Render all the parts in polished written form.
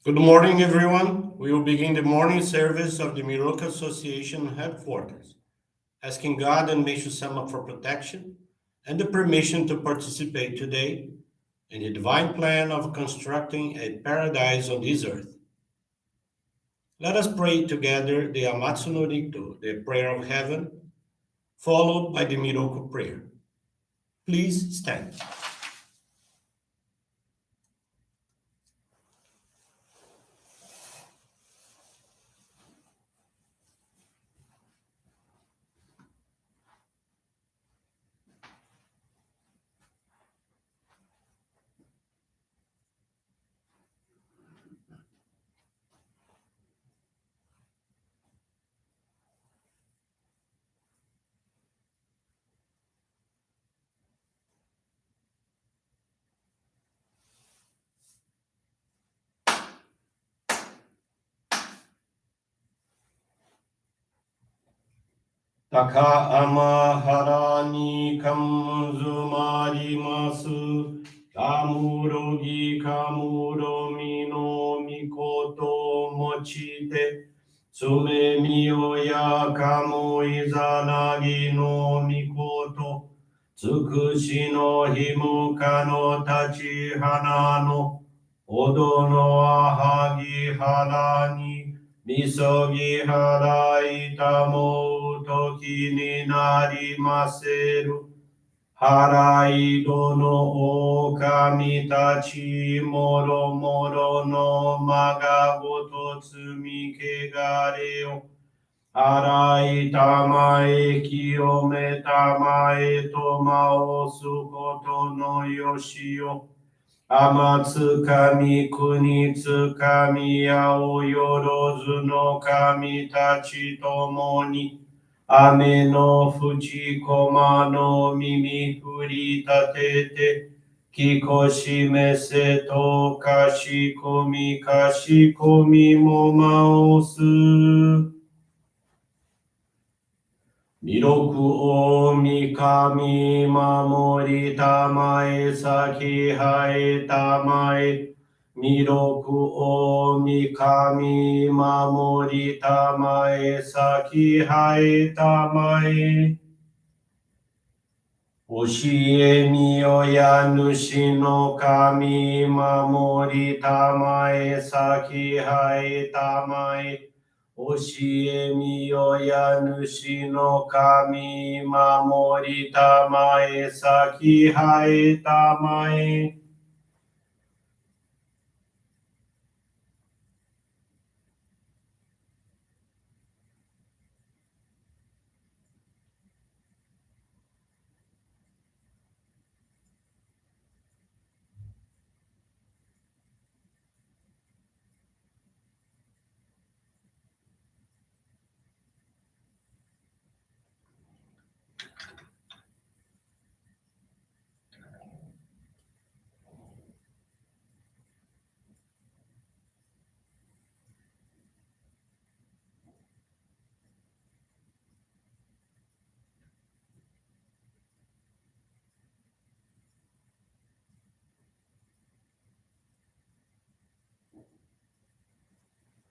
Good morning, everyone. We will begin the morning service of the Miroku Association headquarters, asking God and Meishu-sama for protection and the permission to participate today in the divine plan of constructing a paradise on this earth. Let us pray together the Amatsu-Norito, the prayer of heaven, followed by the Miroku Prayer. Please stand. Taka ama harani kamuzumarimasu. Kamurogi kamuro no mikoto mochite. Tsume miyoya kamu izanagi no mikoto. Tsukushi no himuka no tachi hana no. Odo no ahagi harani. Misogi harai tamo toki ni narimaseru. Harai dono o kamitachi moro moro no magagoto tsumi kegareo. Harai tamae kiyome tamae tomao sukoto no yoshio. Amatsu kami kunitsu kami aoyorozu no kami tachi tomoni. Ame no fuji koma no mimi furi tatete. Kikoshi mese to kashi komi mo maosu. Miroku o mikami mamori tamae saki hae tamae. Miroku o mikami mamori tamae saki hae tamae. Oshie miyoya nushi no kami mamori tamae saki hae tamae. Oshie miyoya nushi no kami mamori tamae saki hae tamae.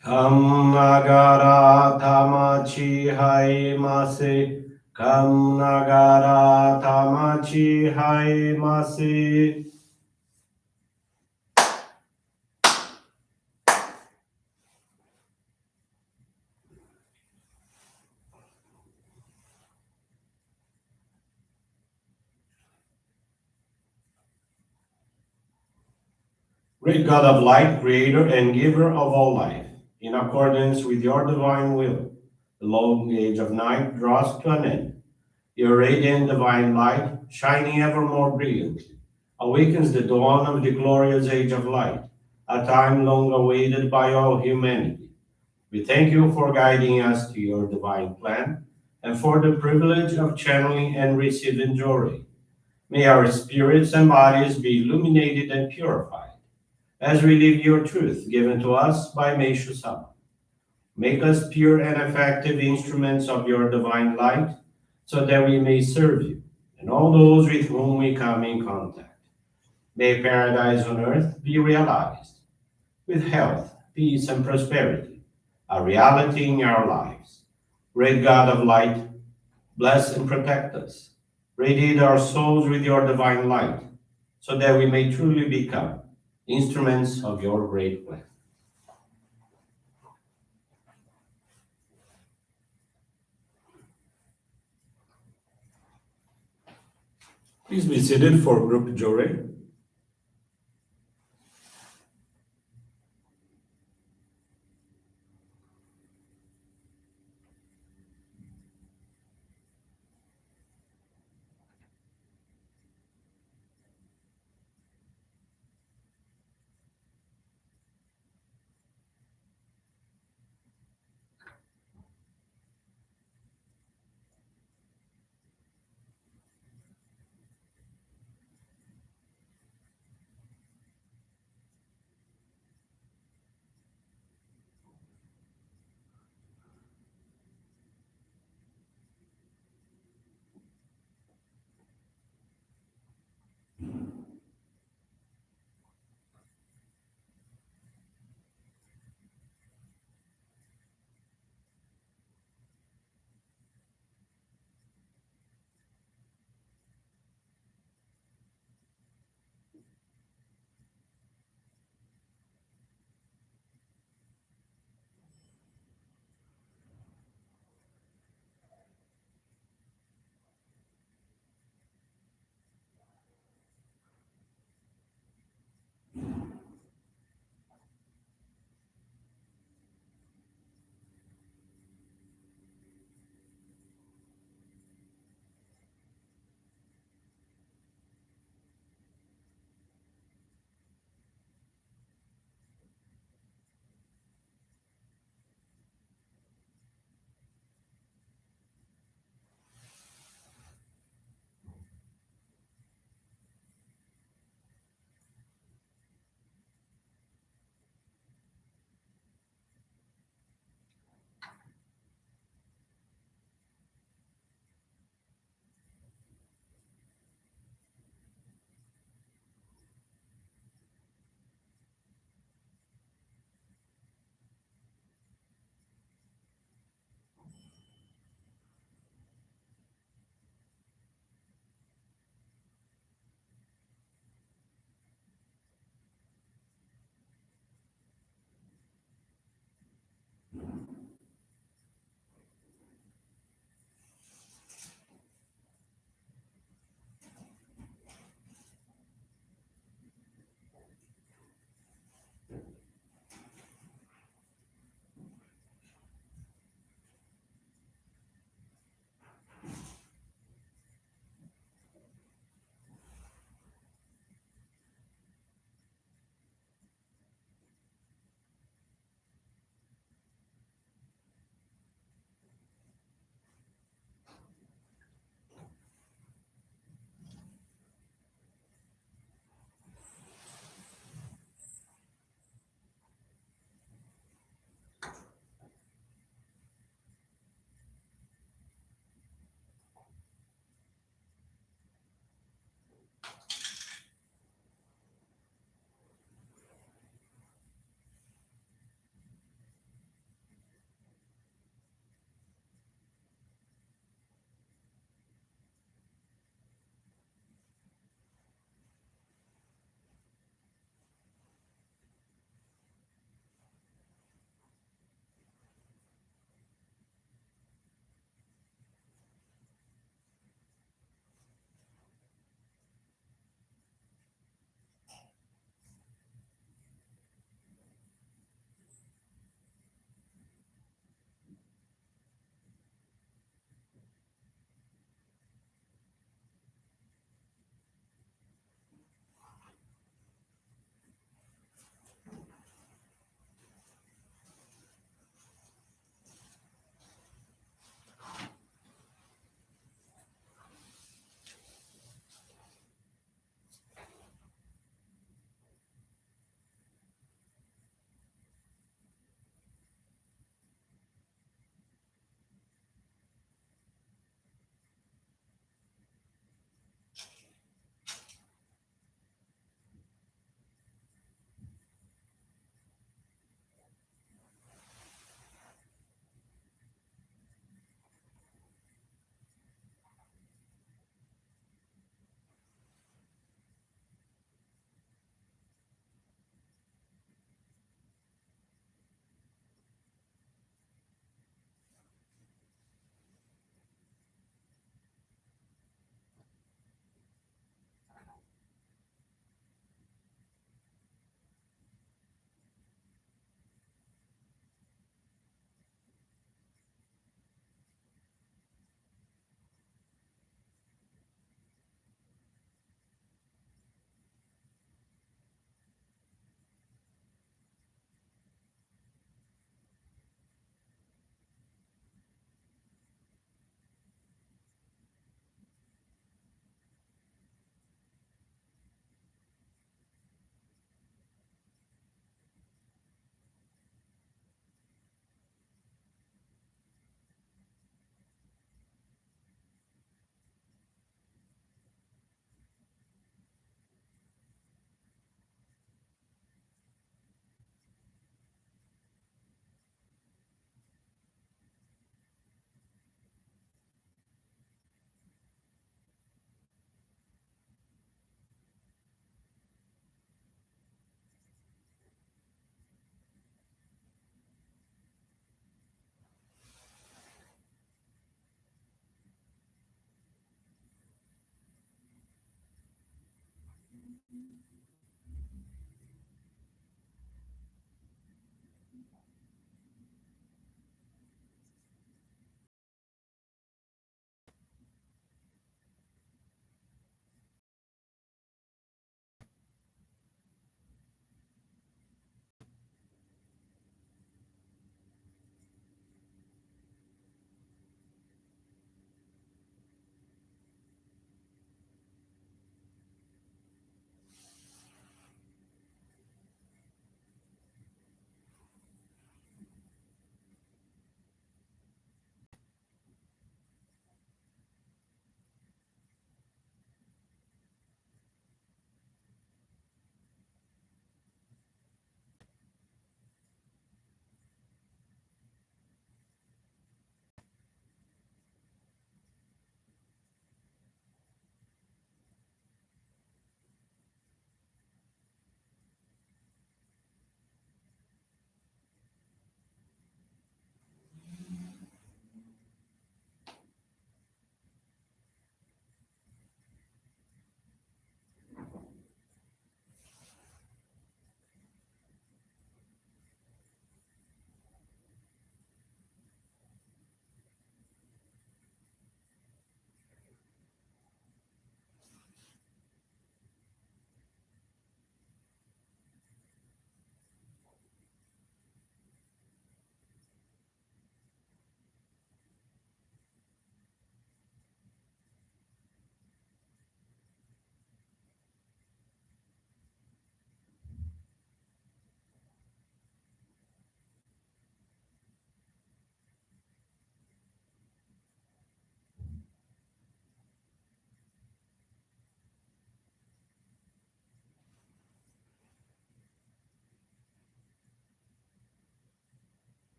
Kam nagara tamachi haimase. Kam nagara tamachi haimase. Great God of light, creator and giver of all life, in accordance with your divine will, the long age of night draws to an end. Your radiant divine light, shining ever more brilliantly, awakens the dawn of the glorious age of light, a time long awaited by all humanity. We thank you for guiding us to your divine plan and for the privilege of channeling and receiving Johrei. May our spirits and bodies be illuminated and purified as we live your truth given to us by Meishu-sama. Make us pure and effective instruments of your divine light, so that we may serve you and all those with whom we come in contact. May paradise on earth be realized with health, peace, and prosperity, a reality in our lives. Great God of light, bless and protect us. Radiate our souls with your divine light, so that we may truly become instruments of your great plan. Please be seated for group Johrei.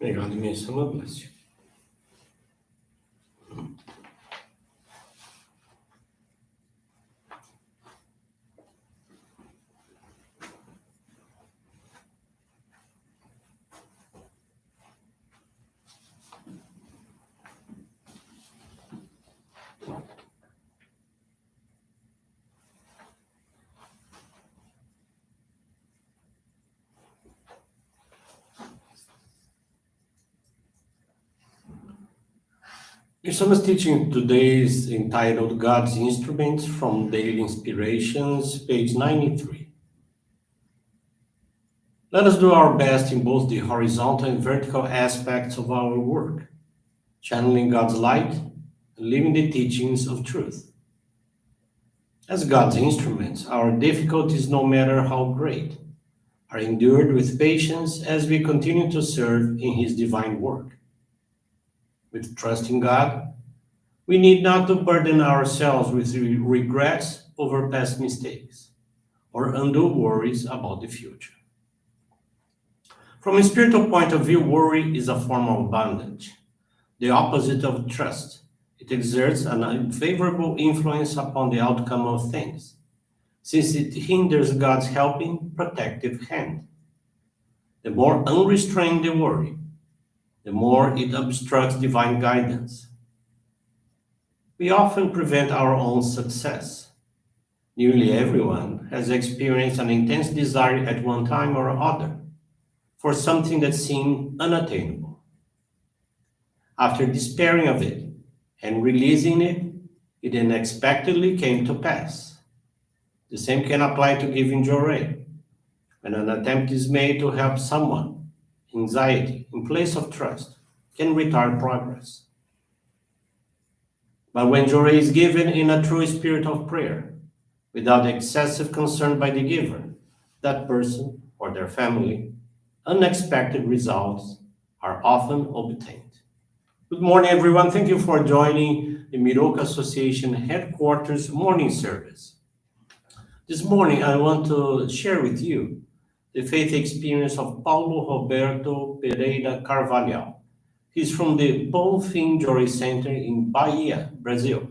May God and Meishu-sama bless you. Meishu-sama's teaching today is entitled God's Instruments from Daily Inspirations, page 93. Let us do our best in both the horizontal and vertical aspects of our work, channeling God's light and living the teachings of truth. As God's instruments, our difficulties, no matter how great, are endured with patience as we continue to serve in His divine work. With trust in God, we need not to burden ourselves with regrets over past mistakes or undue worries about the future. From a spiritual point of view, worry is a form of bondage, the opposite of trust. It exerts an unfavorable influence upon the outcome of things, since it hinders God's helping, protective hand. The more unrestrained the worry, the more it obstructs divine guidance. We often prevent our own success. Nearly everyone has experienced an intense desire at one time or other for something that seemed unattainable. After despairing of it and releasing it, it unexpectedly came to pass. The same can apply to giving Johrei. When an attempt is made to help someone, anxiety, in place of trust, can retard progress. But when Johrei is given in a true spirit of prayer, without excessive concern by the giver, that person or their family, unexpected results are often obtained. Good morning, everyone. Thank you for joining the Miroku Association headquarters morning service. This morning, I want to share with you the faith experience of Paulo Roberto Pereira Carvalho. He's from the Bonfim Johrei Center in Bahia, Brazil.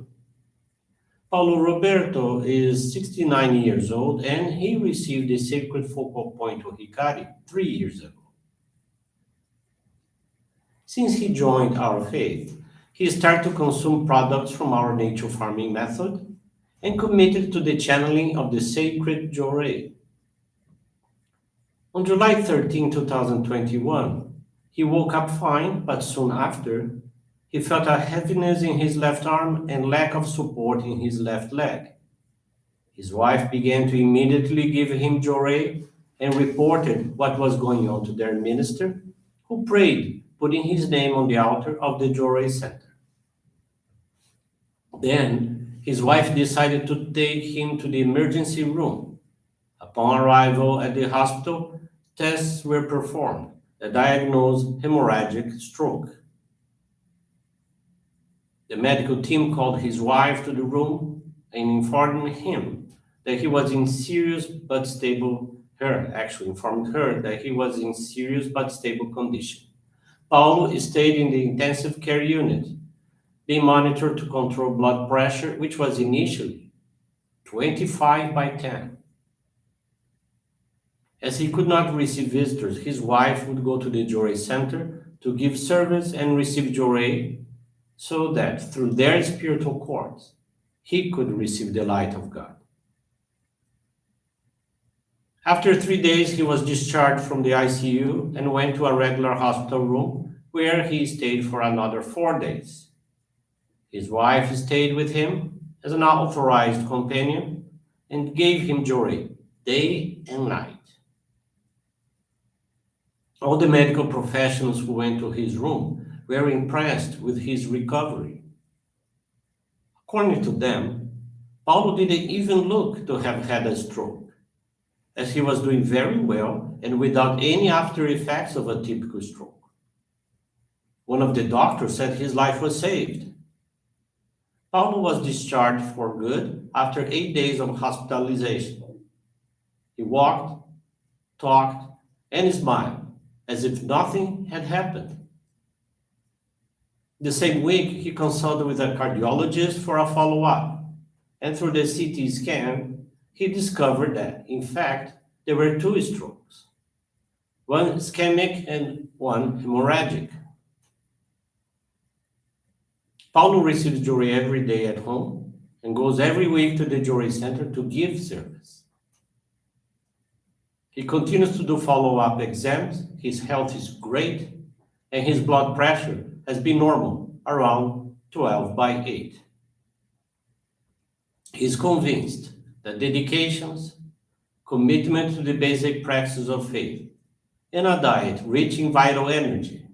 Paulo Roberto is 69 years old and he received a sacred focal point of Hikari 3 years ago. Since he joined our faith, he started to consume products from our nature farming method and committed to the channeling of the sacred Johrei. On July 13, 2021, he woke up fine, but soon after, he felt a heaviness in his left arm and lack of support in his left leg. His wife began to immediately give him Johrei and reported what was going on to their minister, who prayed, putting his name on the altar of the Johrei Center. Then, his wife decided to take him to the emergency room. Upon arrival at the hospital, tests were performed that diagnosed hemorrhagic stroke. The medical team called his wife to the room and informed him that he was in serious but stable, informed her that he was in serious but stable condition. Paulo stayed in the intensive care unit, being monitored to control blood pressure, which was initially 25/10. As he could not receive visitors, his wife would go to the Johrei Center to give service and receive Johrei so that through their spiritual cords, he could receive the light of God. After 3 days, he was discharged from the ICU and went to a regular hospital room where he stayed for another 4 days. His wife stayed with him as an authorized companion and gave him Johrei day and night. All the medical professionals who went to his room were impressed with his recovery. According to them, Paulo didn't even look to have had a stroke, as he was doing very well and without any after effects of a typical stroke. One of the doctors said his life was saved. Paulo was discharged for good after 8 days of hospitalization. He walked, talked, and smiled as if nothing had happened. The same week, he consulted with a cardiologist for a follow-up, and through the CT scan, he discovered that, in fact, there were 2 strokes, one ischemic and one hemorrhagic. Paulo receives Johrei every day at home and goes every week to the Johrei Center to give service. He continues to do follow-up exams, his health is great, and his blood pressure has been normal, around 12/8. He is convinced that dedications, commitment to the basic practices of faith, and a diet rich in vital energy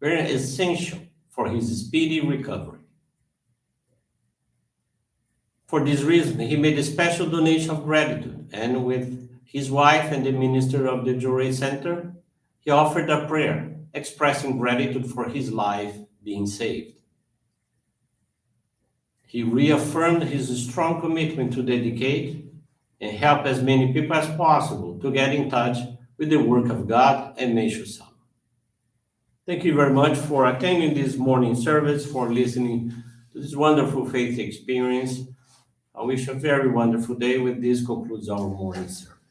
were essential for his speedy recovery. For this reason, he made a special donation of gratitude, and with his wife and the minister of the Johrei Center, he offered a prayer expressing gratitude for his life being saved. He reaffirmed his strong commitment to dedicate and help as many people as possible to get in touch with the work of God and Meishu-sama. Thank you very much for attending this morning service, for listening to this wonderful faith experience. I wish you a very wonderful day. With this concludes our morning service.